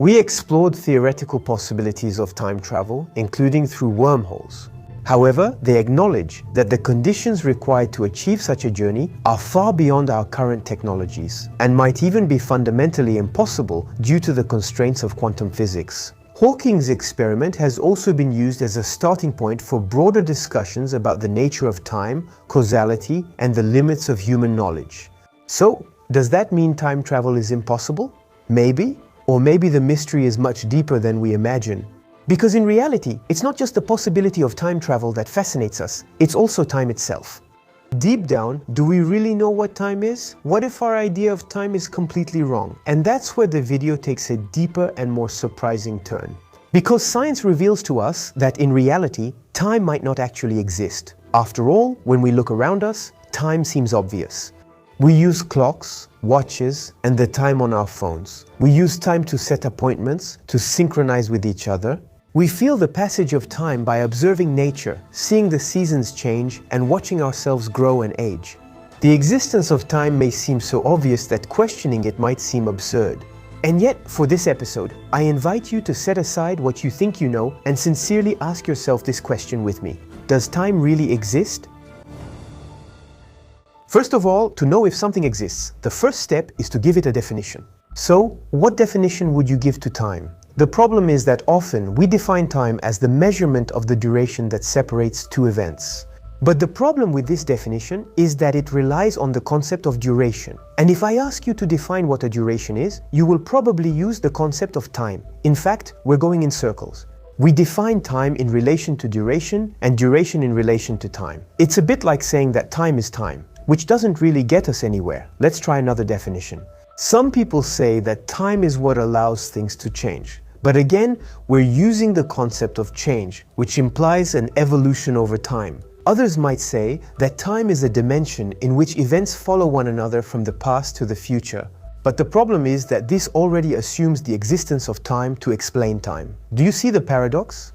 We explored theoretical possibilities of time travel, including through wormholes. However, they acknowledge that the conditions required to achieve such a journey are far beyond our current technologies and might even be fundamentally impossible due to the constraints of quantum physics. Hawking's experiment has also been used as a starting point for broader discussions about the nature of time, causality, and the limits of human knowledge. So, does that mean time travel is impossible? Maybe. Or maybe the mystery is much deeper than we imagine. Because in reality, it's not just the possibility of time travel that fascinates us, it's also time itself. Deep down, do we really know what time is? What if our idea of time is completely wrong? And that's where the video takes a deeper and more surprising turn. Because science reveals to us that in reality, time might not actually exist. After all, when we look around us, time seems obvious. We use clocks, watches, and the time on our phones. We use time to set appointments, to synchronize with each other. We feel the passage of time by observing nature, seeing the seasons change, and watching ourselves grow and age. The existence of time may seem so obvious that questioning it might seem absurd. And yet, for this episode, I invite you to set aside what you think you know and sincerely ask yourself this question with me. Does time really exist? First of all, to know if something exists, the first step is to give it a definition. So, what definition would you give to time? The problem is that often we define time as the measurement of the duration that separates two events. But the problem with this definition is that it relies on the concept of duration. And if I ask you to define what a duration is, you will probably use the concept of time. In fact, we're going in circles. We define time in relation to duration and duration in relation to time. It's a bit like saying that time is time, which doesn't really get us anywhere. Let's try another definition. Some people say that time is what allows things to change. But again, we're using the concept of change, which implies an evolution over time. Others might say that time is a dimension in which events follow one another from the past to the future. But the problem is that this already assumes the existence of time to explain time. Do you see the paradox?